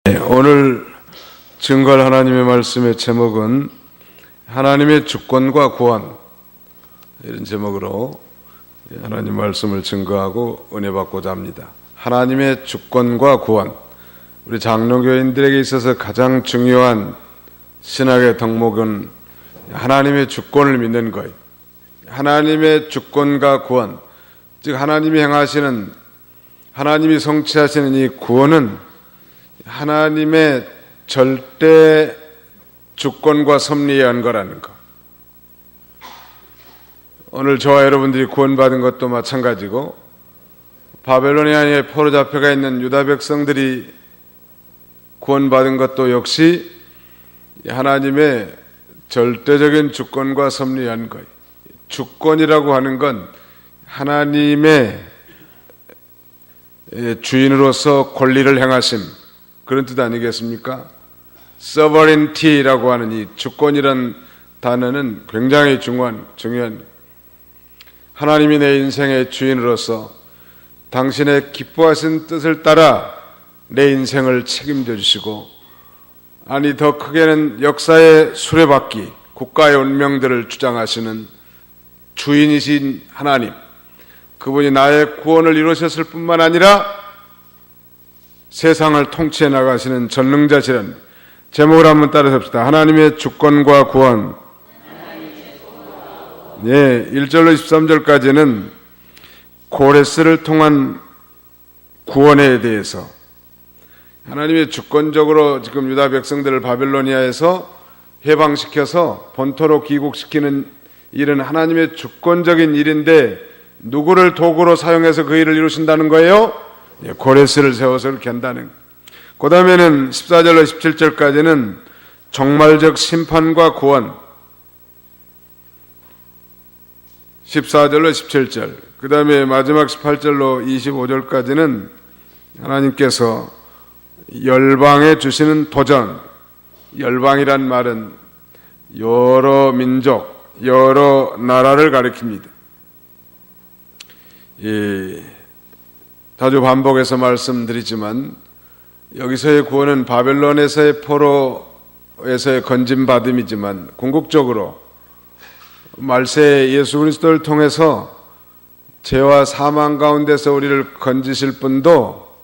오늘 증거할 하나님의 말씀의 제목은 하나님의 주권과 구원, 이런 제목으로 하나님 말씀을 증거하고 은혜 받고자 합니다. 하나님의 주권과 구원, 우리 장로교인들에게 있어서 가장 중요한 신학의 덕목은 하나님의 주권을 믿는 것, 하나님의 주권과 구원, 즉 하나님이 행하시는, 하나님이 성취하시는 이 구원은 하나님의 절대 주권과 섭리에 의한 거라는 것. 오늘 저와 여러분들이 구원받은 것도 마찬가지고, 바벨로니아에 포로 잡혀가 있는 유다 백성들이 구원받은 것도 역시 하나님의 절대적인 주권과 섭리에 의한 거예요. 주권이라고 하는 건 하나님의 주인으로서 권리를 행하심, 그런 뜻 아니겠습니까? sovereignty라고 하는 이 주권이란 단어는 굉장히 중요한 하나님이 내 인생의 주인으로서 당신의 기뻐하신 뜻을 따라 내 인생을 책임져 주시고, 아니 더 크게는 역사의 수레바퀴, 국가의 운명들을 주장하시는 주인이신 하나님, 그분이 나의 구원을 이루셨을 뿐만 아니라 세상을 통치해 나가시는 전능자시라는 제목을 한번 따라서 봅시다. 하나님의 주권과 구원. 1절로 13절까지는 고레스를 통한 구원에 대해서, 하나님의 주권적으로 지금 유다 백성들을 바벨로니아에서 해방시켜서 본토로 귀국시키는 일은 하나님의 주권적인 일인데, 누구를 도구로 사용해서 그 일을 이루신다는 거예요? 고레스를 세워서 이렇게 한다는. 그 다음에는 14절로 17절까지는 종말적 심판과 구원, 14절로 17절, 그 다음에 마지막 18절로 25절까지는 하나님께서 열방에 주시는 도전, 열방이란 말은 여러 민족, 여러 나라를 가리킵니다. 자주 반복해서 말씀드리지만, 여기서의 구원은 바벨론에서의 포로에서의 건짐받음이지만, 궁극적으로 말세 예수 그리스도를 통해서 죄와 사망 가운데서 우리를 건지실 분도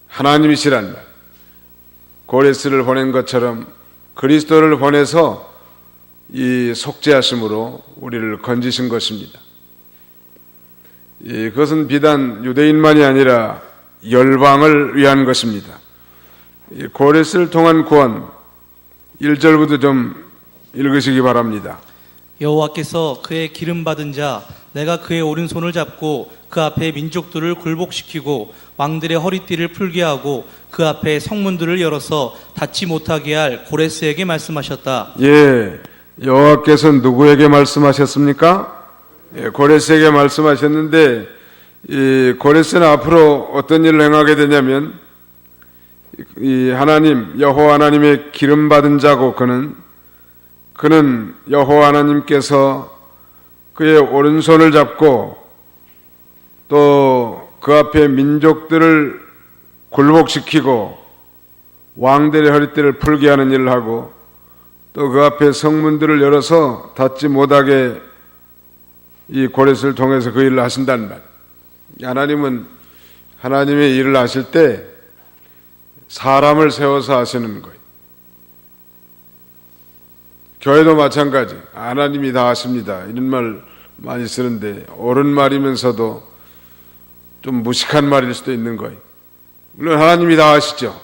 하나님이시란 말, 고레스를 보낸 것처럼 그리스도를 보내서 이 속죄하심으로 우리를 건지신 것입니다. 그것은 비단 유대인만이 아니라 열방을 위한 것입니다. 고레스를 통한 구원, 1절부터 좀 읽으시기 바랍니다. 여호와께서 그의 기름 받은 자 내가 그의 오른손을 잡고 그 앞에 민족들을 굴복시키고 왕들의 허리띠를 풀게 하고 그 앞에 성문들을 열어서 닫지 못하게 할 고레스에게 말씀하셨다. 여호와께서 누구에게 말씀하셨습니까? 고레스에게 말씀하셨는데, 이 고레스는 앞으로 어떤 일을 행하게 되냐면, 이 하나님, 여호와 하나님의 기름 받은 자고, 그는 여호와 하나님께서 그의 오른손을 잡고 또 그 앞에 민족들을 굴복시키고 왕들의 허리띠를 풀게 하는 일을 하고, 또 그 앞에 성문들을 열어서 닫지 못하게 이 고레스를 통해서 그 일을 하신다는 말. 하나님은 하나님의 일을 하실 때 사람을 세워서 하시는 거예요. 교회도 마찬가지. 하나님이 다 하십니다, 이런 말 많이 쓰는데 옳은 말이면서도 좀 무식한 말일 수도 있는 거예요. 물론 하나님이 다 하시죠.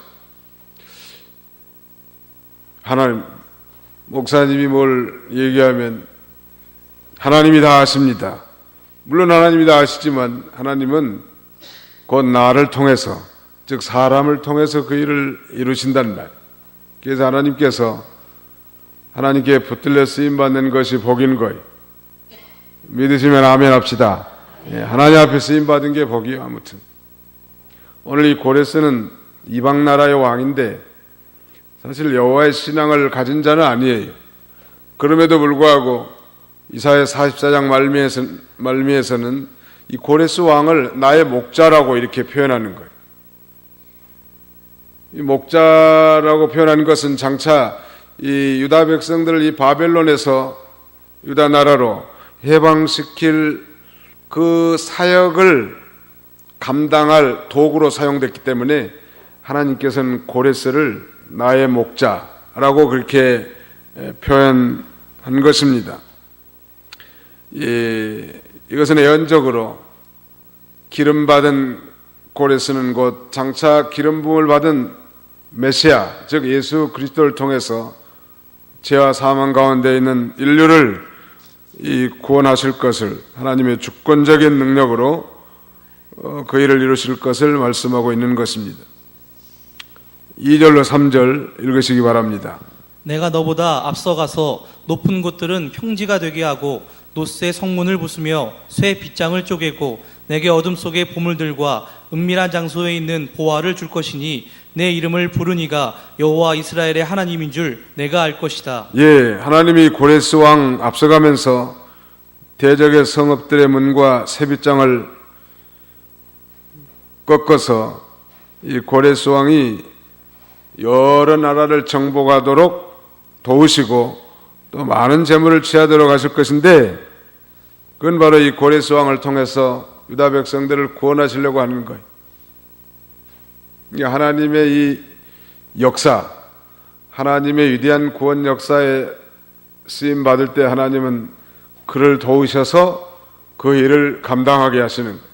하나님, 목사님이 뭘 얘기하면 하나님이 다 하십니다. 물론 하나님이 다 하시지만 하나님은 곧 나를 통해서, 즉 사람을 통해서 그 일을 이루신다는 말. 그래서 하나님께 붙들려 쓰임받는 것이 복인 거예요. 믿으시면 아멘 합시다. 하나님 앞에 쓰임받은 게 복이에요. 아무튼 오늘 이 고레스는 이방 나라의 왕인데 사실 여호와의 신앙을 가진 자는 아니에요. 그럼에도 불구하고 이사야 44장 말미에서는 이 고레스 왕을 나의 목자라고 이렇게 표현하는 거예요. 이 목자라고 표현한 것은 장차 이 유다 백성들을 이 바벨론에서 유다 나라로 해방시킬 그 사역을 감당할 도구로 사용됐기 때문에 하나님께서는 고레스를 나의 목자라고 그렇게 표현한 것입니다. 이것은 예언적으로 기름받은 고레스는 곧 장차 기름 부음을 받은 메시아, 즉 예수 그리스도를 통해서 죄와 사망 가운데 있는 인류를 구원하실 것을 하나님의 주권적인 능력으로 그 일을 이루실 것을 말씀하고 있는 것입니다. 2절로 3절 읽으시기 바랍니다. 내가 너보다 앞서가서 높은 곳들은 평지가 되게 하고 노새 성문을 부수며 쇠 빗장을 쪼개고 내게 어둠 속의 보물들과 은밀한 장소에 있는 보화를 줄 것이니 내 이름을 부르니가 여호와 이스라엘의 하나님인 줄 내가 알 것이다. 예, 하나님이 고레스 왕 앞서가면서 대적의 성읍들의 문과 쇠빗장을 꺾어서 이 고레스 왕이 여러 나라를 정복하도록 도우시고 또 많은 재물을 취하도록 하실 것인데, 그건 바로 이 고레스 왕을 통해서 유다 백성들을 구원하시려고 하는 거예요. 하나님의 이 역사, 하나님의 위대한 구원 역사에 쓰임 받을 때 하나님은 그를 도우셔서 그 일을 감당하게 하시는 거예요.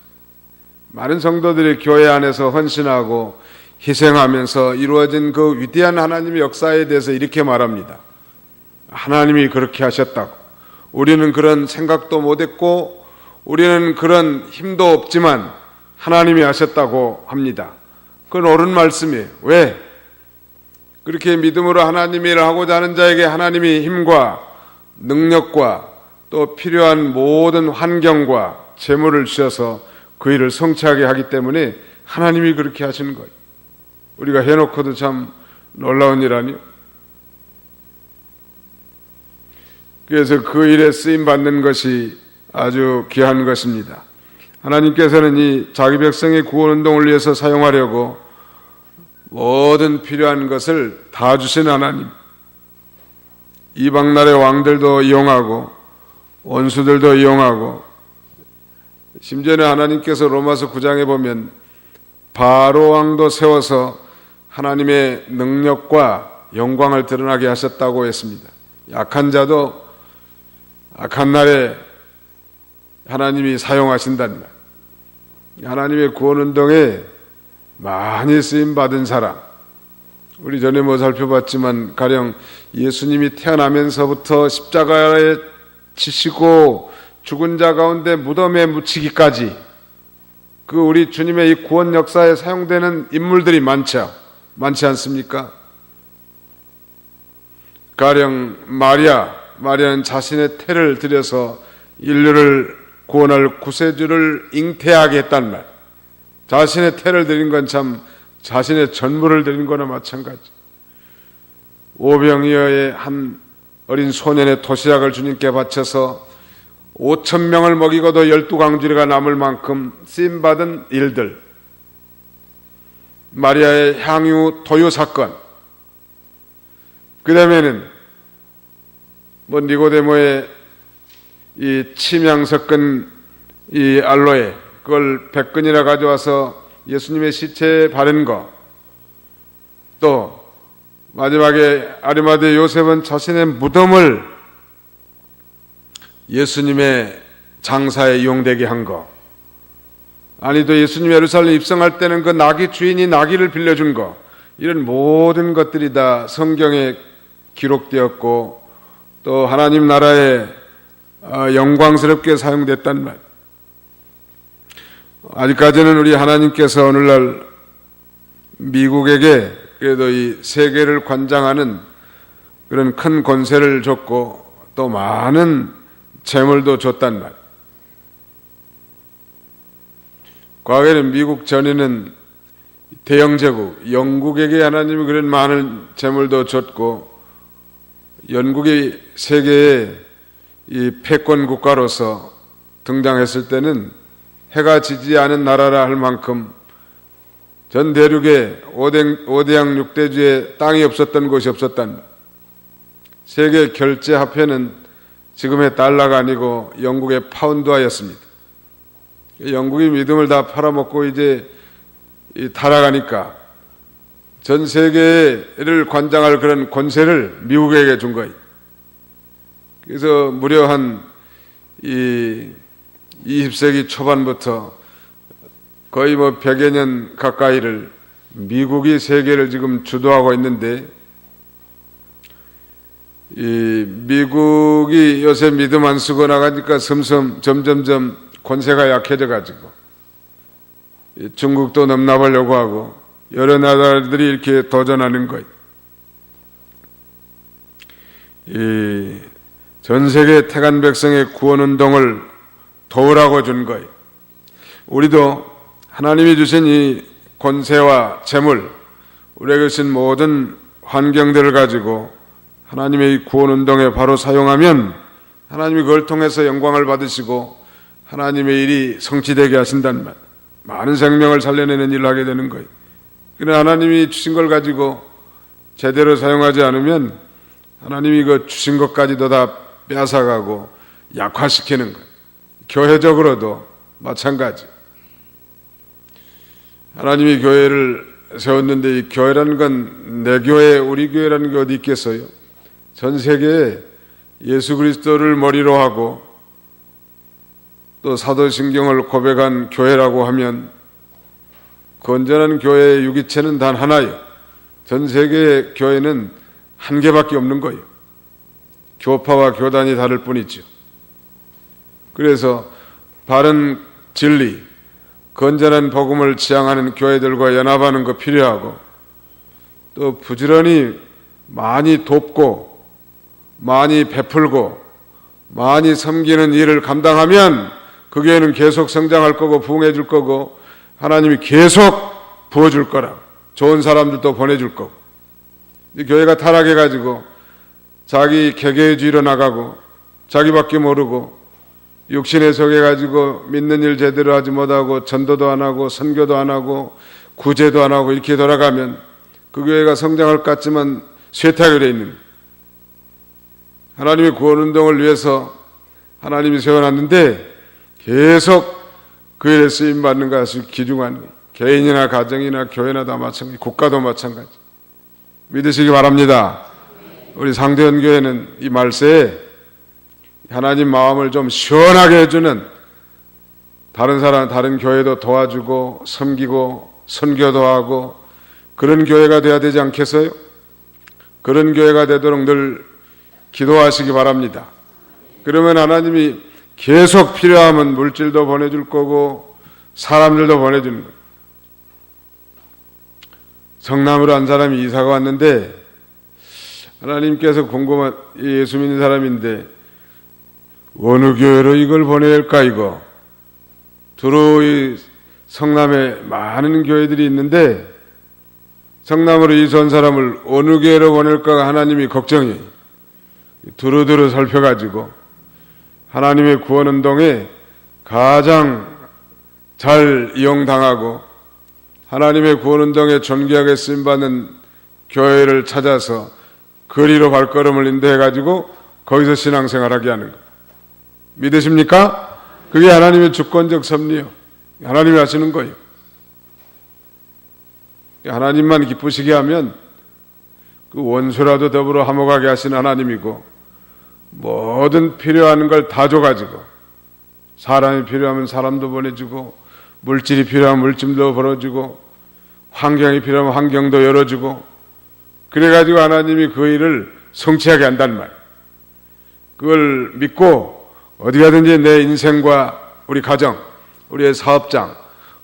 많은 성도들이 교회 안에서 헌신하고 희생하면서 이루어진 그 위대한 하나님의 역사에 대해서 이렇게 말합니다. 하나님이 그렇게 하셨다고. 우리는 그런 생각도 못했고 우리는 그런 힘도 없지만 하나님이 하셨다고 합니다. 그건 옳은 말씀이에요. 왜? 그렇게 믿음으로 하나님의 일을 하고자 하는 자에게 하나님이 힘과 능력과 또 필요한 모든 환경과 재물을 주셔서 그 일을 성취하게 하기 때문에 하나님이 그렇게 하시는 거예요. 우리가 해놓고도 참 놀라운 일 아니에요? 그래서 그 일에 쓰임받는 것이 아주 귀한 것입니다. 하나님께서는 이 자기 백성의 구원운동을 위해서 사용하려고 모든 필요한 것을 다 주신 하나님, 이방나라의 왕들도 이용하고 원수들도 이용하고, 심지어는 하나님께서 로마서 9장에 보면 바로 왕도 세워서 하나님의 능력과 영광을 드러나게 하셨다고 했습니다. 약한 자도 악한 날에 하나님이 사용하신다는 말. 하나님의 구원운동에 많이 쓰임받은 사람, 우리 전에 살펴봤지만 가령 예수님이 태어나면서부터 십자가에 지시고 죽은 자 가운데 무덤에 묻히기까지 그 우리 주님의 이 구원 역사에 사용되는 인물들이 많지 않습니까? 가령 마리아는 자신의 태를 들여서 인류를 구원할 구세주를 잉태하게 했단 말. 자신의 태를 드린 건 참 자신의 전부를 드린 거나 마찬가지. 오병이어의 한 어린 소년의 도시락을 주님께 바쳐서 5,000명을 먹이고도 12강주리가 남을 만큼 쓰임받은 일들, 마리아의 향유 도유 사건, 그 다음에는 니고데모의 이 침향 섞은 이 알로에, 그걸 100근이나 가져와서 예수님의 시체에 바른 거, 또 마지막에 아리마대 요셉은 자신의 무덤을 예수님의 장사에 이용되게 한 거, 아니 또 예수님이 예루살렘 입성할 때는 그 나귀 주인이 나귀를 빌려준 거, 이런 모든 것들이 다 성경에 기록되었고 또 하나님 나라에 영광스럽게 사용됐단 말. 아직까지는 우리 하나님께서 오늘날 미국에게 그래도 이 세계를 관장하는 그런 큰 권세를 줬고 또 많은 재물도 줬단 말. 과거에는 미국 전에는 대영제국 영국에게 하나님이 그런 많은 재물도 줬고, 영국이 세계의 이 패권 국가로서 등장했을 때는 해가 지지 않은 나라라 할 만큼 전 대륙에 5대양 6대주에 땅이 없었던 곳이 없었단. 세계 결제 화폐는 지금의 달러가 아니고 영국의 파운드화였습니다. 영국이 믿음을 다 팔아먹고 이제 타락하니까 전 세계를 관장할 그런 권세를 미국에게 준 거예요. 그래서 무려 한 20세기 초반부터 거의 100여 년 가까이를 미국이 세계를 지금 주도하고 있는데, 미국이 요새 믿음 안 쓰고 나가니까 점점점 권세가 약해져 가지고 중국도 넘나보려고 하고 여러 나라들이 이렇게 도전하는 거예요. 전 세계 태간 백성의 구원 운동을 도우라고 준 거예요. 우리도 하나님이 주신 이 권세와 재물, 우리에게 주신 모든 환경들을 가지고 하나님의 이 구원 운동에 바로 사용하면 하나님이 그걸 통해서 영광을 받으시고 하나님의 일이 성취되게 하신단 말. 많은 생명을 살려내는 일을 하게 되는 거예요. 그러나 하나님이 주신 걸 가지고 제대로 사용하지 않으면 하나님이 그 주신 것까지도 다 빼앗아가고 약화시키는 거예요. 교회적으로도 마찬가지. 하나님이 교회를 세웠는데 이 교회라는 건 내 교회, 우리 교회라는 게 어디 있겠어요? 전 세계에 예수 그리스도를 머리로 하고 또 사도신경을 고백한 교회라고 하면 건전한 교회의 유기체는 단 하나예요. 전 세계의 교회는 한 개밖에 없는 거예요. 교파와 교단이 다를 뿐이죠. 그래서 바른 진리, 건전한 복음을 지향하는 교회들과 연합하는 거 필요하고, 또 부지런히 많이 돕고 많이 베풀고 많이 섬기는 일을 감당하면 그 교회는 계속 성장할 거고 부흥해줄 거고 하나님이 계속 부어줄 거라. 좋은 사람들도 보내줄 거고. 이 교회가 타락해가지고 자기 개개주의로 나가고 자기밖에 모르고 육신에 속해가지고 믿는 일 제대로 하지 못하고 전도도 안 하고 선교도 안 하고 구제도 안 하고 이렇게 돌아가면 그 교회가 성장할 것 같지만 쇠퇴하게 돼 있는 거예요. 하나님의 구원운동을 위해서 하나님이 세워놨는데 계속 그 일에 쓰임받는 것이 귀중한 거예요. 개인이나 가정이나 교회나 다 마찬가지, 국가도 마찬가지. 믿으시기 바랍니다. 우리 상대원 교회는 이 말세에 하나님 마음을 좀 시원하게 해주는, 다른 사람, 다른 교회도 도와주고 섬기고 선교도 하고 그런 교회가 돼야 되지 않겠어요? 그런 교회가 되도록 늘 기도하시기 바랍니다. 그러면 하나님이 계속 필요하면 물질도 보내줄 거고 사람들도 보내주는 거예요. 성남으로 한 사람이 이사가 왔는데 하나님께서 궁금한, 예수 믿는 사람인데 어느 교회로 이걸 보내야 할까 이거. 두루 이 성남에 많은 교회들이 있는데 성남으로 이사한 사람을 어느 교회로 보낼까가 하나님이 걱정이에요. 두루두루 살펴가지고 하나님의 구원운동에 가장 잘 이용당하고 하나님의 구원운동에 존귀하게 쓰임받는 교회를 찾아서 거리로 발걸음을 인도해가지고 거기서 신앙생활하게 하는 것. 믿으십니까? 그게 하나님의 주권적 섭리요. 하나님이 하시는 거예요. 하나님만 기쁘시게 하면 그 원수라도 더불어 화목하게 하신 하나님이고, 모든 필요한 걸 다 줘가지고 사람이 필요하면 사람도 보내주고 물질이 필요하면 물질도 벌어주고 환경이 필요하면 환경도 열어주고, 그래가지고 하나님이 그 일을 성취하게 한단 말이에요. 그걸 믿고 어디 가든지 내 인생과 우리 가정, 우리의 사업장,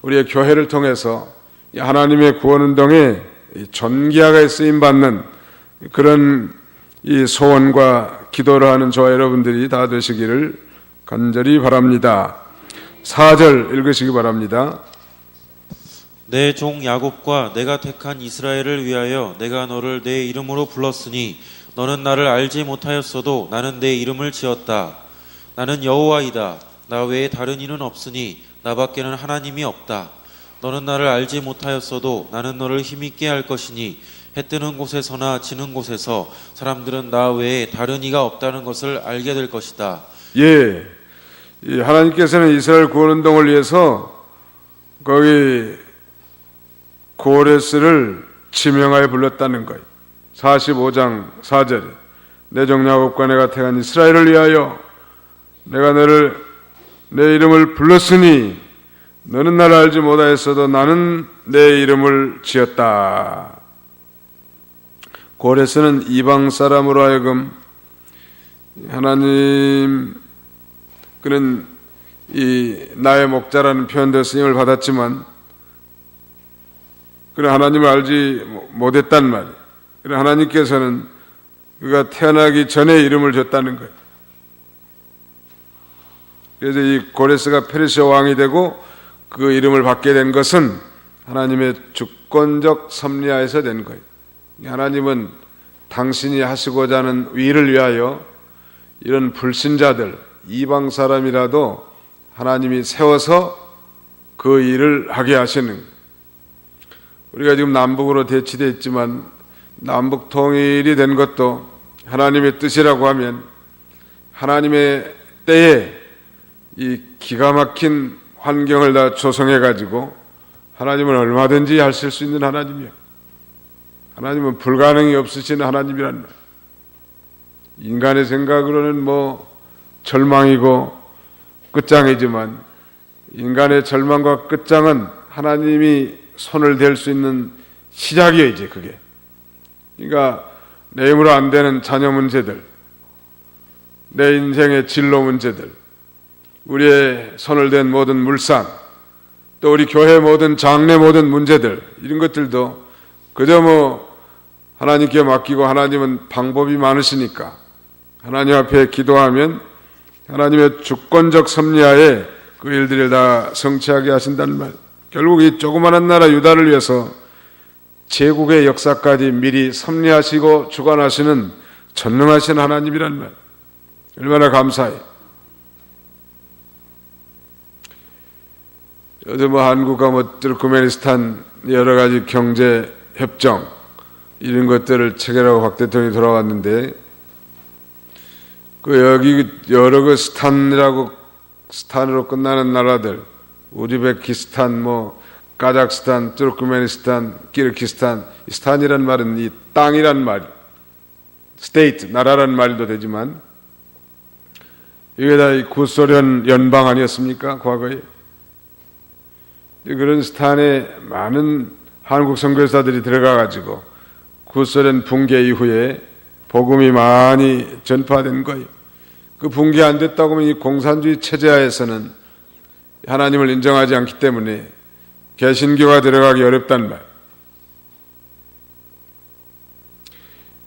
우리의 교회를 통해서 하나님의 구원운동에 존귀하게 쓰임받는 그런 이 소원과 기도를 하는 저와 여러분들이 다 되시기를 간절히 바랍니다. 4절 읽으시기 바랍니다. 내 종 야곱과 내가 택한 이스라엘을 위하여 내가 너를 내 이름으로 불렀으니 너는 나를 알지 못하였어도 나는 내 이름을 지었다. 나는 여호와이다. 나 외에 다른 이는 없으니 나밖에는 하나님이 없다. 너는 나를 알지 못하였어도 나는 너를 힘있게 할 것이니 해 뜨는 곳에서나 지는 곳에서 사람들은 나 외에 다른 이가 없다는 것을 알게 될 것이다. 예, 이 하나님께서는 이스라엘 구원운동을 위해서 거기 고레스를 지명하여 불렀다는 거예요. 45장 4절에 내 종 야곱과 내가 택한 이스라엘을 위하여 내가 너를 내 이름을 불렀으니 너는 나를 알지 못하였어도 나는 내 이름을 지었다. 고레스는 이방 사람으로 하여금 하나님 그는 이 나의 목자라는 표현도 쓰임을 받았지만 그는 하나님을 알지 못했단 말이에요. 그러나 하나님께서는 그가 태어나기 전에 이름을 줬다는 거예요. 그래서 이 고레스가 페르시아 왕이 되고 그 이름을 받게 된 것은 하나님의 주권적 섭리하에서 된 거예요. 하나님은 당신이 하시고자 하는 위를 위하여 이런 불신자들, 이방 사람이라도 하나님이 세워서 그 일을 하게 하시는 거예요. 우리가 지금 남북으로 대치되어 있지만 남북 통일이 된 것도 하나님의 뜻이라고 하면 하나님의 때에 이 기가 막힌 환경을 다 조성해 가지고 하나님은 얼마든지 하실 수 있는 하나님이요. 하나님은 불가능이 없으신 하나님이란 말. 인간의 생각으로는 뭐 절망이고 끝장이지만 인간의 절망과 끝장은 하나님이 손을 댈 수 있는 시작이에요, 이제 그게. 그러니까 내 힘으로 안 되는 자녀 문제들, 내 인생의 진로 문제들, 우리의 손을 댄 모든 물상, 또 우리 교회 모든 장래 모든 문제들, 이런 것들도 그저 뭐 하나님께 맡기고 하나님은 방법이 많으시니까 하나님 앞에 기도하면 하나님의 주권적 섭리하에 그 일들을 다 성취하게 하신다는 말. 결국 이 조그마한 나라 유다를 위해서 제국의 역사까지 미리 섭리하시고 주관하시는 전능하신 하나님이란 말. 얼마나 감사해요. 요즘 뭐 한국과 뭐 투르크메니스탄 여러 가지 경제 협정 이런 것들을 체결하고 박 대통령이 돌아왔는데 그 여기 여러 그 스탄으로 끝나는 나라들 우즈베키스탄 뭐 카자흐스탄, 투르크메니스탄, 키르기스탄, 스탄이란 말은 이 땅이란 말, 스테이트, 나라란 말도 되지만 이게 다 이 구소련 연방 아니었습니까? 과거에. 그런 스탄에 많은 한국 선교사들이 들어가가지고 구소련 붕괴 이후에 복음이 많이 전파된 거예요. 그 붕괴 안 됐다고 하면 이 공산주의 체제하에서는 하나님을 인정하지 않기 때문에 개신교가 들어가기 어렵단 말.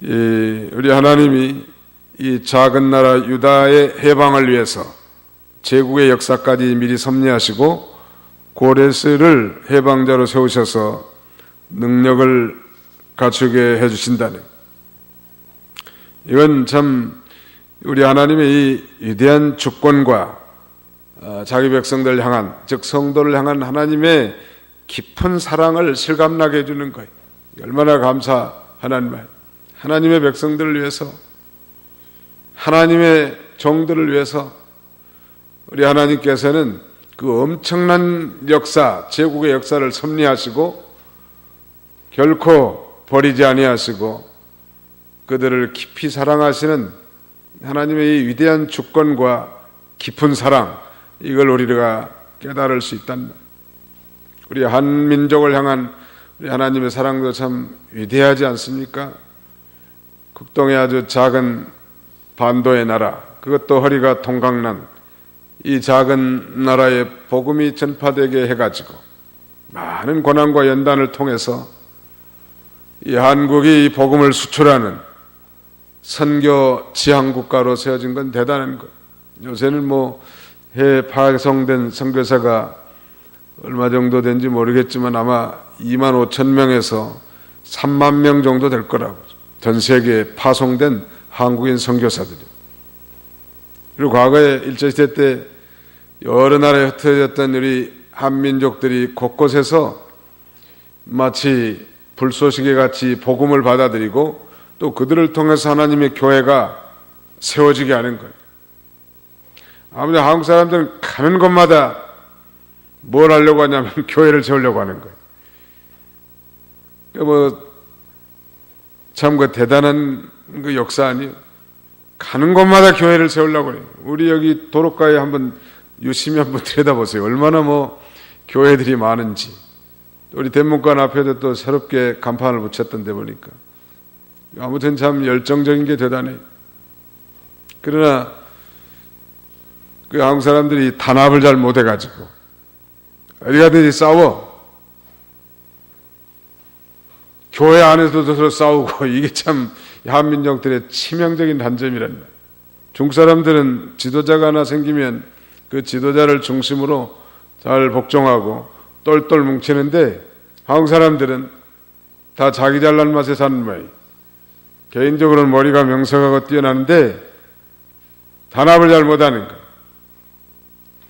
우리 하나님이 이 작은 나라 유다의 해방을 위해서 제국의 역사까지 미리 섭리하시고 고레스를 해방자로 세우셔서 능력을 갖추게 해주신다는, 이건 참 우리 하나님의 이 위대한 주권과 자기 백성들을 향한, 즉 성도를 향한 하나님의 깊은 사랑을 실감나게 해주는 거예요. 얼마나 감사하는 말. 하나님의 백성들을 위해서, 하나님의 종들을 위해서 우리 하나님께서는 그 엄청난 역사, 제국의 역사를 섭리하시고 결코 버리지 아니하시고 그들을 깊이 사랑하시는 하나님의 이 위대한 주권과 깊은 사랑, 이걸 우리가 깨달을 수 있단 말. 우리 한 민족을 향한 우리 하나님의 사랑도 참 위대하지 않습니까? 국동의 아주 작은 반도의 나라, 그것도 허리가 동강난 이 작은 나라에 복음이 전파되게 해가지고 많은 고난과 연단을 통해서 이 한국이 이 복음을 수출하는 선교 지향국가로 세워진 건 대단한 것. 요새는 뭐 해외 파송된 선교사가 얼마 정도 된지 모르겠지만 아마 2만 5천 명에서 3만 명 정도 될 거라고. 전 세계에 파송된 한국인 선교사들이. 그리고 과거에 일제시대 때 여러 나라에 흩어졌던 우리 한민족들이 곳곳에서 마치 불쏘시개 같이 복음을 받아들이고 또 그들을 통해서 하나님의 교회가 세워지게 하는 거예요. 아무튼 한국 사람들은 가는 곳마다 뭘 하려고 하냐면 교회를 세우려고 하는 거예요. 참 그 대단한 그 역사 아니에요. 가는 곳마다 교회를 세우려고 해요. 우리 여기 도로가에 한번 유심히 한번 들여다보세요. 얼마나 교회들이 많은지. 우리 대문관 앞에도 또 새롭게 간판을 붙였던데 보니까. 아무튼 참 열정적인 게 대단해요. 그러나 그 한국 사람들이 단합을 잘 못해가지고 어디 가든지 싸워. 교회 안에서도 서로 싸우고 이게 참 한민족들의 치명적인 단점이란 말이에요. 중국 사람들은 지도자가 하나 생기면 그 지도자를 중심으로 잘 복종하고 똘똘 뭉치는데 한국 사람들은 다 자기 잘난 맛에 사는 모양이에요. 개인적으로는 머리가 명석하고 뛰어나는데 단합을 잘 못하는 거예요.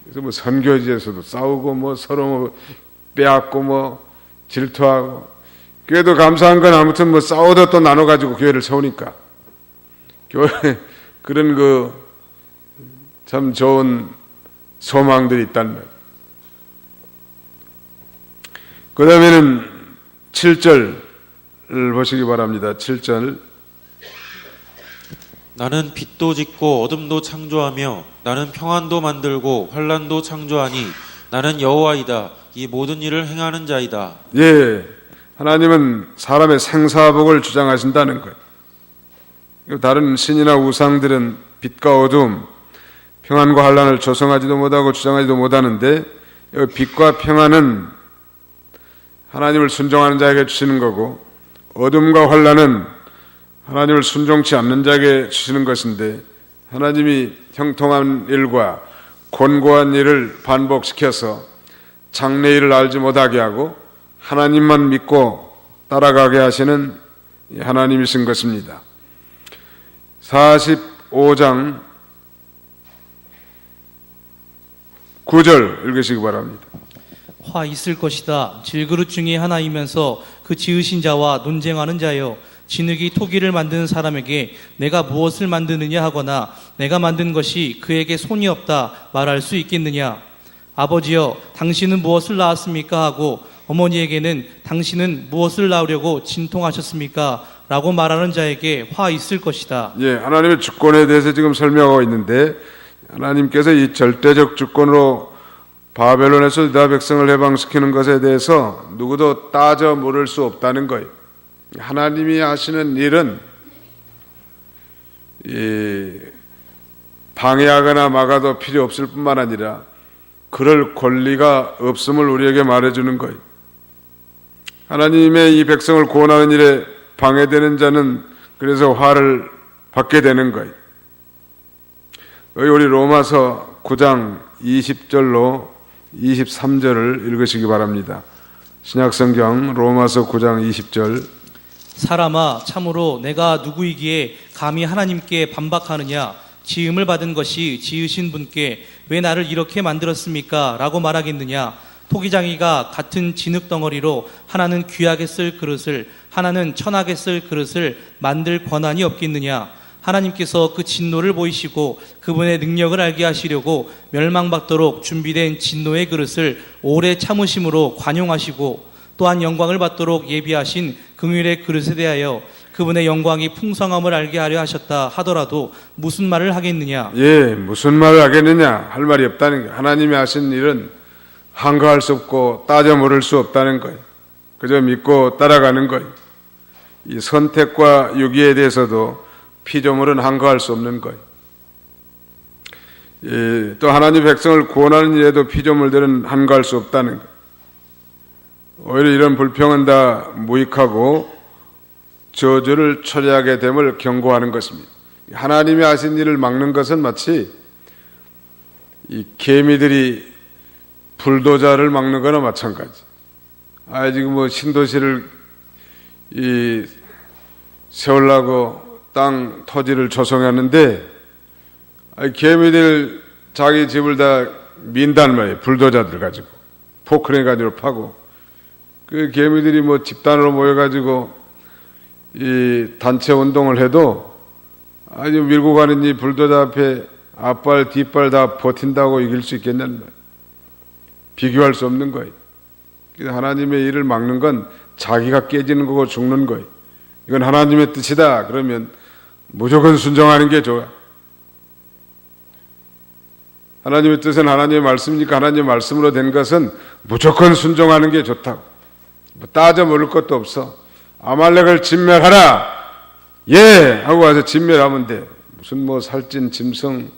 그래서 선교지에서도 싸우고 서로 빼앗고 질투하고. 그래도 감사한 건 아무튼 싸워도 또 나눠가지고 교회를 세우니까. 교회, 그런 참 좋은 소망들이 있단 말이에요. 그 다음에는 7절을 보시기 바랍니다. 7절. 나는 빛도 짓고 어둠도 창조하며 나는 평안도 만들고 환란도 창조하니 나는 여호와이다. 이 모든 일을 행하는 자이다. 예, 하나님은 사람의 생사복을 주장하신다는 거예요. 다른 신이나 우상들은 빛과 어둠, 평안과 환란을 조성하지도 못하고 주장하지도 못하는데 빛과 평안은 하나님을 순종하는 자에게 주시는 거고 어둠과 환란은 하나님을 순종치 않는 자에게 주시는 것인데 하나님이 형통한 일과 곤고한 일을 반복시켜서 장래일을 알지 못하게 하고 하나님만 믿고 따라가게 하시는 하나님이신 것입니다. 45장 9절 읽으시기 바랍니다. 화 있을 것이다. 질그릇 중에 하나이면서 그 지으신 자와 논쟁하는 자여 진흙이 토기를 만드는 사람에게 내가 무엇을 만드느냐 하거나 내가 만든 것이 그에게 손이 없다 말할 수 있겠느냐. 아버지여 당신은 무엇을 낳았습니까 하고 어머니에게는 당신은 무엇을 낳으려고 진통하셨습니까 라고 말하는 자에게 화 있을 것이다. 예, 하나님의 주권에 대해서 지금 설명하고 있는데 하나님께서 이 절대적 주권으로 바벨론에서 유다 백성을 해방시키는 것에 대해서 누구도 따져 물을 수 없다는 거예요. 하나님이 하시는 일은 방해하거나 막아도 필요 없을 뿐만 아니라 그럴 권리가 없음을 우리에게 말해주는 거예요. 하나님의 이 백성을 구원하는 일에 방해되는 자는 그래서 화를 받게 되는 거예요. 우리 로마서 9장 20절로 23절을 읽으시기 바랍니다. 신약성경 로마서 9장 20절. 사람아 참으로 내가 누구이기에 감히 하나님께 반박하느냐. 지음을 받은 것이 지으신 분께 왜 나를 이렇게 만들었습니까? 라고 말하겠느냐. 토기장이가 같은 진흙 덩어리로 하나는 귀하게 쓸 그릇을 하나는 천하게 쓸 그릇을 만들 권한이 없겠느냐. 하나님께서 그 진노를 보이시고 그분의 능력을 알게 하시려고 멸망받도록 준비된 진노의 그릇을 오래 참으심으로 관용하시고 또한 영광을 받도록 예비하신 긍휼의 그릇에 대하여 그분의 영광이 풍성함을 알게 하려 하셨다 하더라도 무슨 말을 하겠느냐. 예, 무슨 말을 하겠느냐 할 말이 없다는 거예요. 하나님이 하신 일은 한가할 수 없고 따져 물을 수 없다는 거예요. 그저 믿고 따라가는 거예요. 이 선택과 유기에 대해서도 피조물은 한가할 수 없는 거예요. 예, 또 하나님 백성을 구원하는 일에도 피조물들은 한가할 수 없다는 거예요. 오히려 이런 불평은 다 무익하고 저주를 초래하게 됨을 경고하는 것입니다. 하나님이 하신 일을 막는 것은 마치 이 개미들이 불도저를 막는 거나 마찬가지. 지금 신도시를 세우려고 땅 토지를 조성하는데 개미들 자기 집을 다 민단 말이에요. 불도저들 가지고. 포크레인 가지고 파고, 그 개미들이 뭐 집단으로 모여가지고 이 단체 운동을 해도 아주 밀고 가는 이 불도저 앞에 앞발 뒷발 다 버틴다고 이길 수 있겠냐는 말. 비교할 수 없는 거예요. 그래서 하나님의 일을 막는 건 자기가 깨지는 거고 죽는 거예요. 이건 하나님의 뜻이다 그러면 무조건 순종하는 게 좋아. 하나님의 뜻은 하나님의 말씀이니까 하나님의 말씀으로 된 것은 무조건 순종하는 게 좋다고. 뭐 따져 물을 것도 없어. 아말렉을 진멸하라. 예! 하고 와서 진멸하면 돼. 무슨 뭐 살찐 짐승,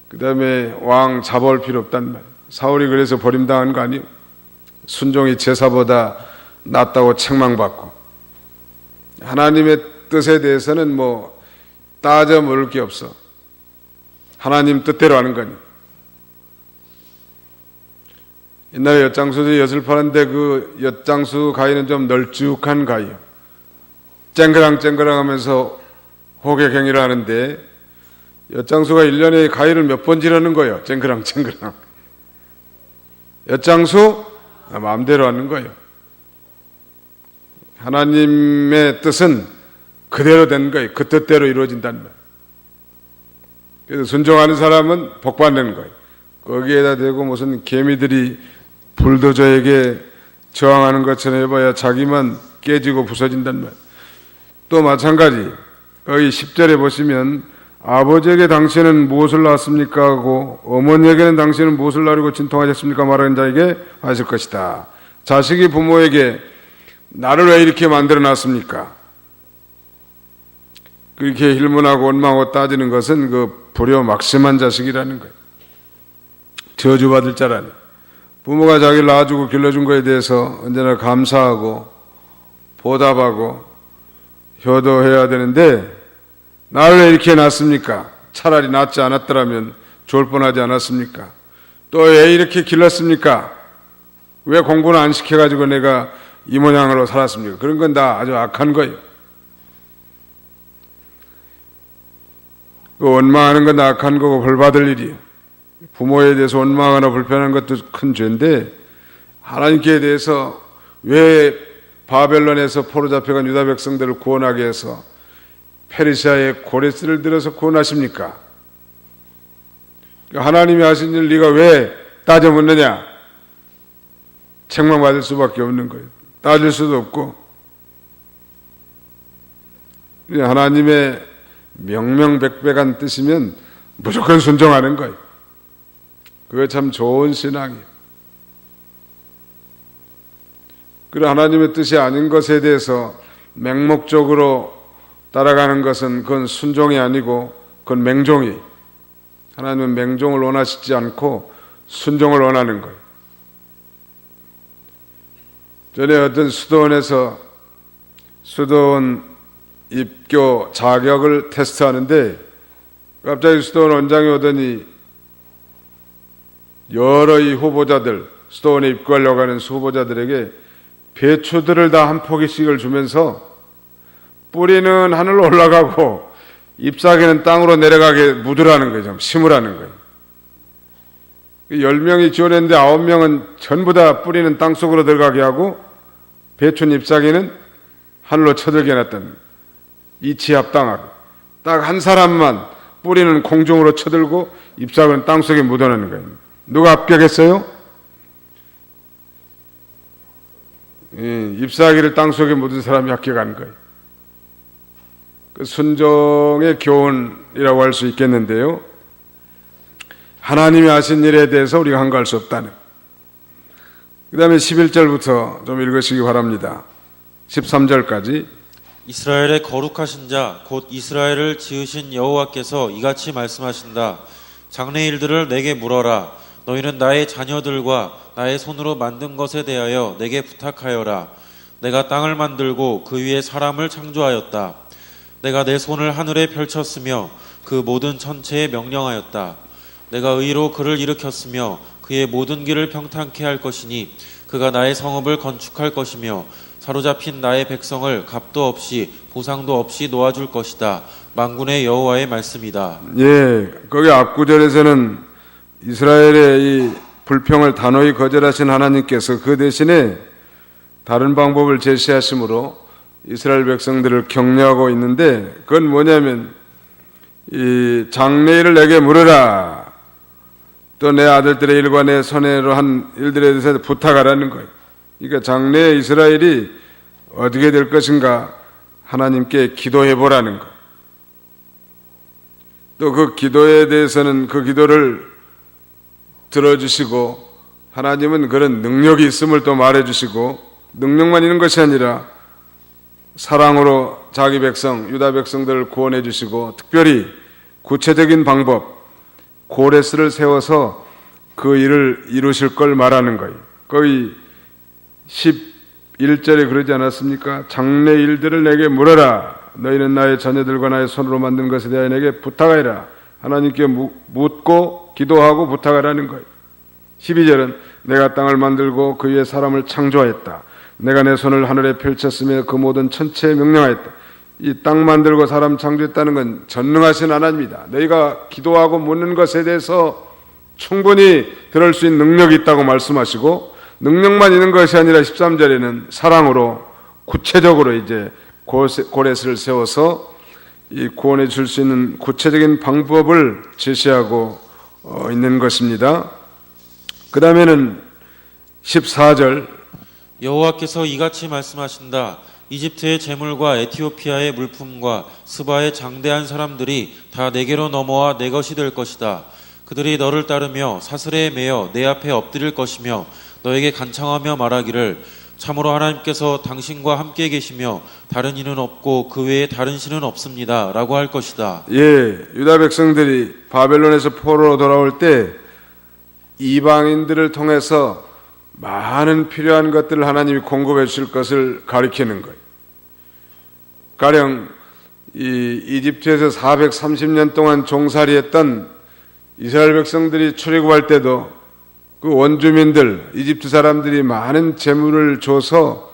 그 다음에 왕 잡아올 필요 없단 말. 사울이 그래서 버림당한 거 아니에요? 순종이 제사보다 낫다고 책망받고. 하나님의 뜻에 대해서는 뭐 따져 물을 게 없어. 하나님 뜻대로 하는 거니. 옛날에 엿장수들이 엿을 파는데 그 엿장수 가위는 좀 널쭉한 가위요. 쨍그랑쨍그랑 하면서 호객행위를 하는데 엿장수가 1년에 가위를 몇 번 지르는 거예요. 쨍그랑쨍그랑. 엿장수 마음대로 하는 거예요. 하나님의 뜻은 그대로 된 거예요. 그 뜻대로 이루어진단 말이에요. 그래서 순종하는 사람은 복받는 거예요. 거기에다 대고 무슨 개미들이 불도저에게 저항하는 것처럼 해봐야 자기만 깨지고 부서진단 말이에요. 또 마찬가지 거기 10절에 보시면 아버지에게 당신은 무엇을 낳았습니까 하고 어머니에게는 당신은 무엇을 나르고 진통하셨습니까 말하는 자에게 하실 것이다. 자식이 부모에게 나를 왜 이렇게 만들어 놨습니까? 그렇게 힐문하고 원망하고 따지는 것은 그 불효막심한 자식이라는 거예요. 저주받을 자라니. 부모가 자기를 낳아주고 길러준 것에 대해서 언제나 감사하고 보답하고 효도해야 되는데 나를 왜 이렇게 낳습니까? 차라리 낳지 않았더라면 좋을 뻔하지 않았습니까? 또 왜 이렇게 길렀습니까? 왜 공부는 안 시켜가지고 내가 이 모양으로 살았습니까? 그런 건 다 아주 악한 거예요. 그 원망하는 건 악한 거고 벌 받을 일이에요. 부모에 대해서 원망하거나 불편한 것도 큰 죄인데 하나님께 대해서 왜 바벨론에서 포로 잡혀간 유다 백성들을 구원하게 해서 페르시아의 고레스를 들어서 구원하십니까? 하나님이 하신 일 네가 왜 따져 묻느냐? 책망받을 수밖에 없는 거예요. 따질 수도 없고 하나님의 명명백백한 뜻이면 무조건 순종하는 거예요. 그게 참 좋은 신앙이에요. 그리고 하나님의 뜻이 아닌 것에 대해서 맹목적으로 따라가는 것은 그건 순종이 아니고 그건 맹종이. 하나님은 맹종을 원하시지 않고 순종을 원하는 거예요. 전에 어떤 수도원에서 수도원 입교 자격을 테스트하는데 갑자기 수도원 원장이 오더니 여러 이 후보자들, 수도원에 입구하려고 하는 후보자들에게 배추들을 다 한 포기씩을 주면서 뿌리는 하늘로 올라가고 잎사귀는 땅으로 내려가게 묻으라는 거죠. 심으라는 거예요. 10명이 지원했는데 9명은 전부 다 뿌리는 땅 속으로 들어가게 하고 배추 잎사귀는 하늘로 쳐들게 해놨던 이치합당하고 딱 한 사람만 뿌리는 공중으로 쳐들고 잎사귀는 땅 속에 묻어놓는 거예요. 누가 합격했어요? 잎사귀를 땅 속에 묻은 사람이 합격한 거예요. 그 순종의 교훈이라고 할 수 있겠는데요. 하나님이 하신 일에 대해서 우리가 한가할 수 없다는. 그 다음에 11절부터 좀 읽으시기 바랍니다. 13절까지. 이스라엘의 거룩하신 자 곧 이스라엘을 지으신 여호와께서 이같이 말씀하신다. 장래일들을 내게 물어라. 너희는 나의 자녀들과 나의 손으로 만든 것에 대하여 내게 부탁하여라. 내가 땅을 만들고 그 위에 사람을 창조하였다. 내가 내 손을 하늘에 펼쳤으며 그 모든 천체에 명령하였다. 내가 의로 그를 일으켰으며 그의 모든 길을 평탄케 할 것이니 그가 나의 성읍을 건축할 것이며 사로잡힌 나의 백성을 값도 없이 보상도 없이 놓아줄 것이다. 만군의 여호와의 말씀이다. 예, 거기 앞구절에서는 이스라엘의 이 불평을 단호히 거절하신 하나님께서 그 대신에 다른 방법을 제시하심으로 이스라엘 백성들을 격려하고 있는데, 그건 뭐냐면 이 장래일을 내게 물으라, 또 내 아들들의 일과 내 손해로 한 일들에 대해서 부탁하라는 거예요. 그러니까 장래의 이스라엘이 어떻게 될 것인가 하나님께 기도해 보라는 거예요. 또 그 기도에 대해서는 그 기도를 들어주시고 하나님은 그런 능력이 있음을 또 말해주시고, 능력만 있는 것이 아니라 사랑으로 자기 백성 유다 백성들을 구원해 주시고, 특별히 구체적인 방법 고레스를 세워서 그 일을 이루실 걸 말하는 거예요. 거의 11절에 그러지 않았습니까? 장래 일들을 내게 물어라. 너희는 나의 자녀들과 나의 손으로 만든 것에 대하여 내게 부탁하라. 하나님께 묻고 기도하고 부탁하라는 거예요. 12절은 내가 땅을 만들고 그 위에 사람을 창조하였다. 내가 내 손을 하늘에 펼쳤으며 그 모든 천체에 명령하였다. 이 땅 만들고 사람 창조했다는 건 전능하신 하나님이다. 너희가 기도하고 묻는 것에 대해서 충분히 들을 수 있는 능력이 있다고 말씀하시고, 능력만 있는 것이 아니라 13절에는 사랑으로 구체적으로 이제 고레스를 세워서 이 구원해 줄 수 있는 구체적인 방법을 제시하고 있는 것입니다. 그 다음에는 14절, 여호와께서 이같이 말씀하신다. 이집트의 재물과 에티오피아의 물품과 스바의 장대한 사람들이 다 내게로 넘어와 내 것이 될 것이다. 그들이 너를 따르며 사슬에 매여 내 앞에 엎드릴 것이며 너에게 간청하며 말하기를 참으로 하나님께서 당신과 함께 계시며 다른 이는 없고 그 외에 다른 신은 없습니다 라고 할 것이다. 예, 유다 백성들이 바벨론에서 포로로 돌아올 때 이방인들을 통해서 많은 필요한 것들을 하나님이 공급해 주실 것을 가리키는 거예요. 가령 이집트에서 430년 동안 종살이했던 이스라엘 백성들이 출애굽할 때도 그 원주민들, 이집트 사람들이 많은 재물을 줘서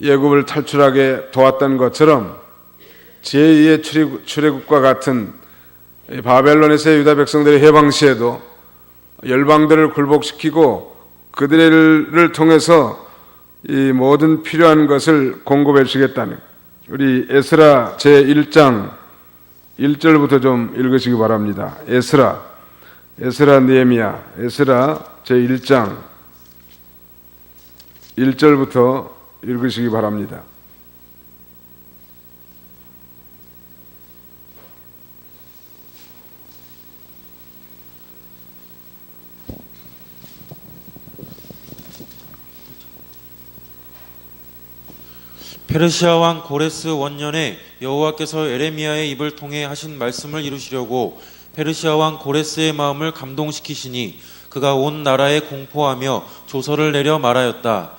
애굽을 탈출하게 도왔던 것처럼 제2의 출애굽과 같은 바벨론에서의 유다 백성들의 해방 시에도 열방들을 굴복시키고 그들을 통해서 이 모든 필요한 것을 공급해 주시겠다는, 우리 에스라 제1장 1절부터 좀 읽으시기 바랍니다. 에스라 느헤미야, 에스라 제1장 1절부터 읽으시기 바랍니다. 페르시아 왕 고레스 원년에 여호와께서 에레미야의 입을 통해 하신 말씀을 이루시려고 페르시아 왕 고레스의 마음을 감동시키시니 그가 온 나라에 공포하며 조서를 내려 말하였다.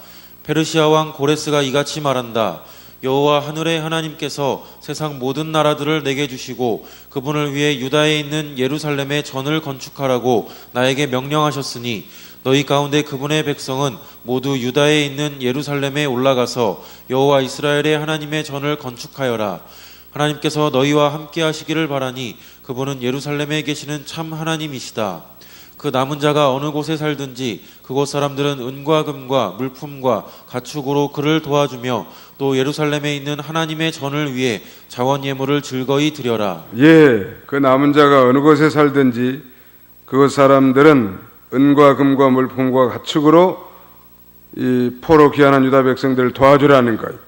페르시아 왕 고레스가 이같이 말한다. 여호와 하늘의 하나님께서 세상 모든 나라들을 내게 주시고 그분을 위해 유다에 있는 예루살렘에 전을 건축하라고 나에게 명령하셨으니 너희 가운데 그분의 백성은 모두 유다에 있는 예루살렘에 올라가서 여호와 이스라엘의 하나님의 전을 건축하여라. 하나님께서 너희와 함께 하시기를 바라니 그분은 예루살렘에 계시는 참 하나님이시다. 그 남은 자가 어느 곳에 살든지 그곳 사람들은 은과 금과 물품과 가축으로 그를 도와주며 또 예루살렘에 있는 하나님의 전을 위해 자원 예물을 즐거이 드려라. 예, 그 남은 자가 어느 곳에 살든지 그곳 사람들은 은과 금과 물품과 가축으로 이 포로 귀환한 유다 백성들을 도와주라는 거예요.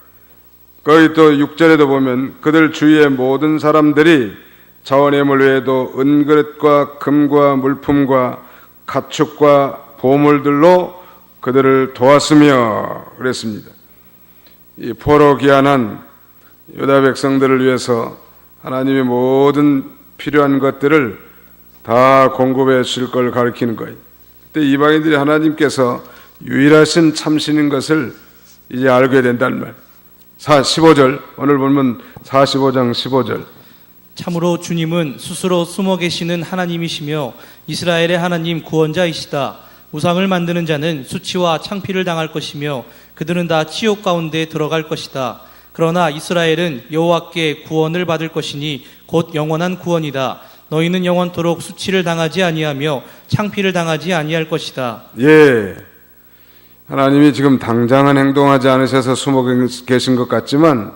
거기 또 6절에도 보면 그들 주위의 모든 사람들이 자원예물 외에도 은그릇과 금과 물품과 가축과 보물들로 그들을 도왔으며 그랬습니다. 이 포로 귀환한 유다 백성들을 위해서 하나님의 모든 필요한 것들을 다 공급해 주실 걸 가리키는 거예요. 그때 이방인들이 하나님께서 유일하신 참신인 것을 이제 알게 된다는 말. 15절, 오늘 보면 45장 15절. 참으로 주님은 스스로 숨어 계시는 하나님이시며 이스라엘의 하나님 구원자이시다. 우상을 만드는 자는 수치와 창피를 당할 것이며 그들은 다 지옥 가운데 들어갈 것이다. 그러나 이스라엘은 여호와께 구원을 받을 것이니 곧 영원한 구원이다. 너희는 영원토록 수치를 당하지 아니하며 창피를 당하지 아니할 것이다. 예. 하나님이 지금 당장은 행동하지 않으셔서 숨어 계신 것 같지만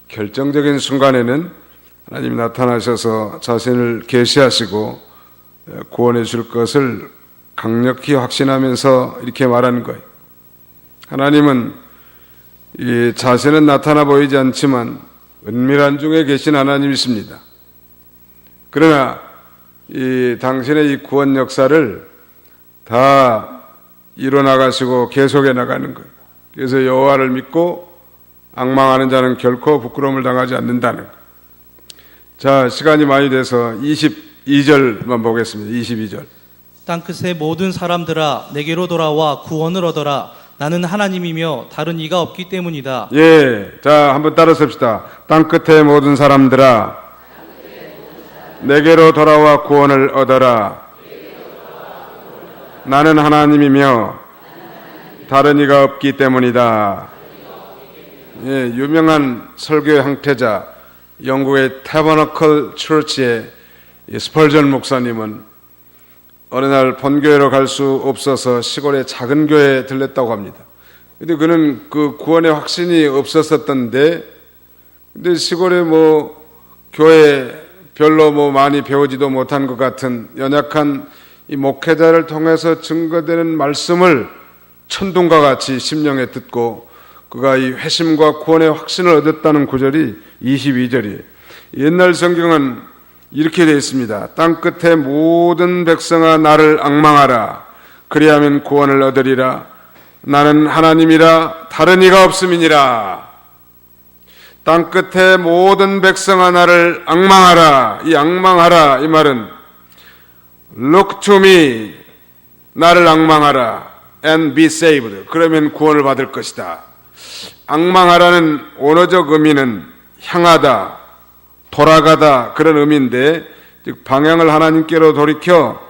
결정적인 순간에는 하나님이 나타나셔서 자신을 계시하시고 구원해 줄 것을 강력히 확신하면서 이렇게 말하는 거예요. 하나님은 이 자신은 나타나 보이지 않지만 은밀한 중에 계신 하나님이십니다. 그러나 이 당신의 이 구원 역사를 다 이뤄나가시고 계속해 나가는 거예요. 그래서 여호와를 믿고 앙망하는 자는 결코 부끄러움을 당하지 않는다는 거예요. 자, 시간이 많이 돼서 22절만 보겠습니다. 22절. 땅끝의 모든 사람들아 내게로 돌아와 구원을 얻어라. 나는 하나님이며 다른 이가 없기 때문이다. 예, 자, 한번 따라 씁시다. 땅끝의 모든 사람들아 내게로 돌아와 구원을 얻어라. 나는 하나님이며 다른 이가 없기 때문이다. 예, 유명한 설교 형태자 영국의 태버너클 처치의 스펄전 목사님은 어느 날 본교회로 갈 수 없어서 시골의 작은 교회에 들렸다고 합니다. 근데 그는 그 구원의 확신이 없었었던데, 근데 시골에 교회 별로 많이 배우지도 못한 것 같은 연약한 이 목회자를 통해서 증거되는 말씀을 천둥과 같이 심령에 듣고 그가 이 회심과 구원의 확신을 얻었다는 구절이 22절이에요. 옛날 성경은 이렇게 되어 있습니다. 땅끝의 모든 백성아 나를 앙망하라. 그리하면 구원을 얻으리라. 나는 하나님이라 다른 이가 없음이니라. 땅끝의 모든 백성아 나를 앙망하라. 이 앙망하라 이 말은 Look to me. 나를 앙망하라. And be saved. 그러면 구원을 받을 것이다. 앙망하라는 언어적 의미는 향하다, 돌아가다 그런 의미인데, 즉 방향을 하나님께로 돌이켜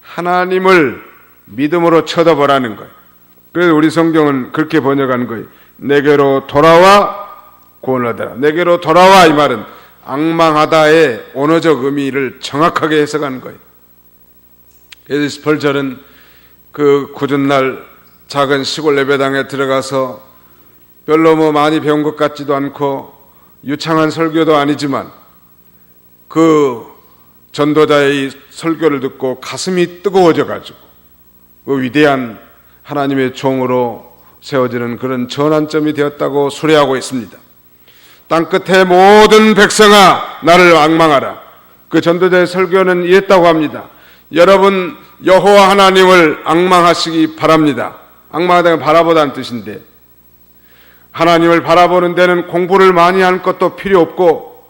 하나님을 믿음으로 쳐다보라는 거예요. 그래서 우리 성경은 그렇게 번역하는 거예요. 내게로 돌아와 구원을 얻어라. 내게로 돌아와 이 말은 앙망하다의 언어적 의미를 정확하게 해석하는 거예요. 그래서 스펄전은 그 굳은 날 작은 시골 예배당에 들어가서 별로 많이 배운 것 같지도 않고 유창한 설교도 아니지만 그 전도자의 이 설교를 듣고 가슴이 뜨거워져 가지고 그 위대한 하나님의 종으로 세워지는 그런 전환점이 되었다고 수레하고 있습니다. 땅끝의 모든 백성아 나를 앙망하라. 그 전도자의 설교는 이랬다고 합니다. 여러분 여호와 하나님을 앙망하시기 바랍니다. 앙망하다는 바라보다는 뜻인데, 하나님을 바라보는 데는 공부를 많이 하는 것도 필요 없고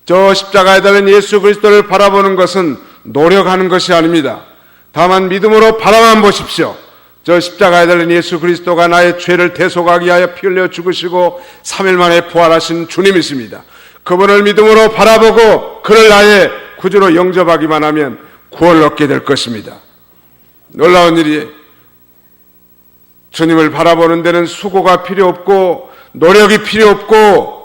저 십자가에 달린 예수 그리스도를 바라보는 것은 노력하는 것이 아닙니다. 다만 믿음으로 바라만 보십시오. 저 십자가에 달린 예수 그리스도가 나의 죄를 대속하기 위하여 피 흘려 죽으시고 3일 만에 부활하신 주님이십니다. 그분을 믿음으로 바라보고 그를 나의 구주로 영접하기만 하면 구원을 얻게 될 것입니다. 놀라운 일이에요. 주님을 바라보는 데는 수고가 필요 없고 노력이 필요 없고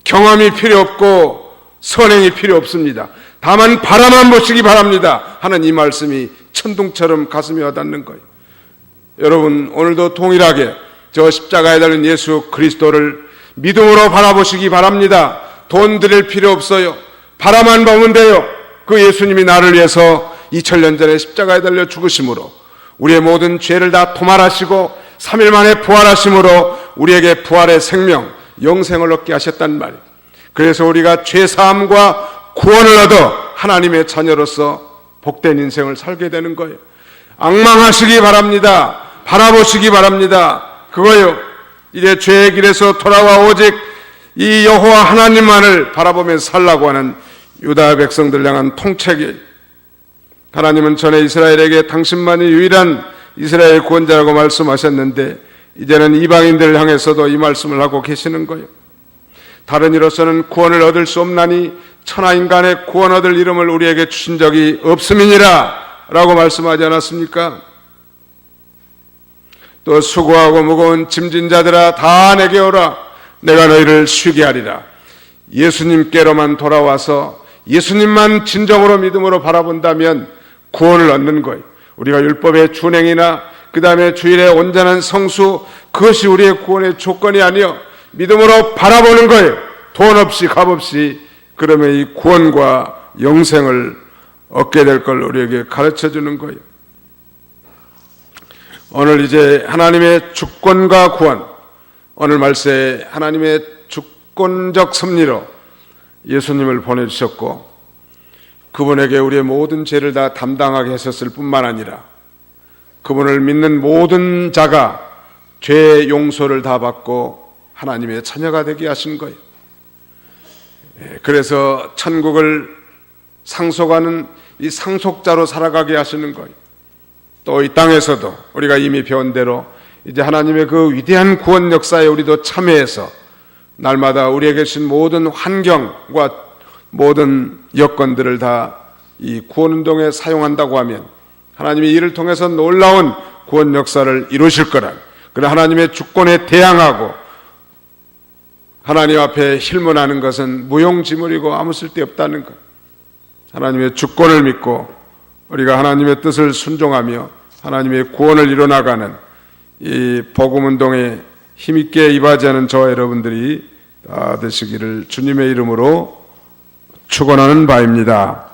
경험이 필요 없고 선행이 필요 없습니다. 다만 바라만 보시기 바랍니다 하는 이 말씀이 천둥처럼 가슴에 와닿는 거예요. 여러분 오늘도 동일하게 저 십자가에 달린 예수 그리스도를 믿음으로 바라보시기 바랍니다. 돈 드릴 필요 없어요. 바라만 보면 돼요. 그 예수님이 나를 위해서 2000년 전에 십자가에 달려 죽으심으로 우리의 모든 죄를 다 도말하시고 3일 만에 부활하심으로 우리에게 부활의 생명, 영생을 얻게 하셨단 말이에요. 그래서 우리가 죄사함과 구원을 얻어 하나님의 자녀로서 복된 인생을 살게 되는 거예요. 앙망하시기 바랍니다. 바라보시기 바랍니다. 그거요. 이제 죄의 길에서 돌아와 오직 이 여호와 하나님만을 바라보면서 살라고 하는 유다 백성들 향한 통책이에요. 하나님은 전에 이스라엘에게 당신만이 유일한 이스라엘 구원자라고 말씀하셨는데 이제는 이방인들을 향해서도 이 말씀을 하고 계시는 거예요. 다른 이로서는 구원을 얻을 수 없나니 천하인간의 구원 얻을 이름을 우리에게 주신 적이 없음이니라 라고 말씀하지 않았습니까? 또 수고하고 무거운 짐진 자들아 다 내게 오라. 내가 너희를 쉬게 하리라. 예수님께로만 돌아와서 예수님만 진정으로 믿음으로 바라본다면 구원을 얻는 거예요. 우리가 율법의 준행이나 그 다음에 주일의 온전한 성수, 그것이 우리의 구원의 조건이 아니요 믿음으로 바라보는 거예요. 돈 없이 값 없이. 그러면 이 구원과 영생을 얻게 될 걸 우리에게 가르쳐 주는 거예요. 오늘 이제 하나님의 주권과 구원, 오늘 말씀에 하나님의 주권적 섭리로 예수님을 보내주셨고 그분에게 우리의 모든 죄를 다 담당하게 하셨을 뿐만 아니라 그분을 믿는 모든 자가 죄의 용서를 다 받고 하나님의 자녀가 되게 하신 거예요. 그래서 천국을 상속하는 이 상속자로 살아가게 하시는 거예요. 또 이 땅에서도 우리가 이미 배운 대로 이제 하나님의 그 위대한 구원 역사에 우리도 참여해서 날마다 우리에게 주신 모든 환경과 모든 여건들을 다 이 구원 운동에 사용한다고 하면 하나님이 이를 통해서 놀라운 구원 역사를 이루실 거라. 그러나 하나님의 주권에 대항하고 하나님 앞에 힐문하는 것은 무용지물이고 아무 쓸데없다는 것. 하나님의 주권을 믿고 우리가 하나님의 뜻을 순종하며 하나님의 구원을 이뤄나가는 이 복음운동에 힘있게 임하자는 저와 여러분들이 다 되시기를 주님의 이름으로 축원하는 바입니다.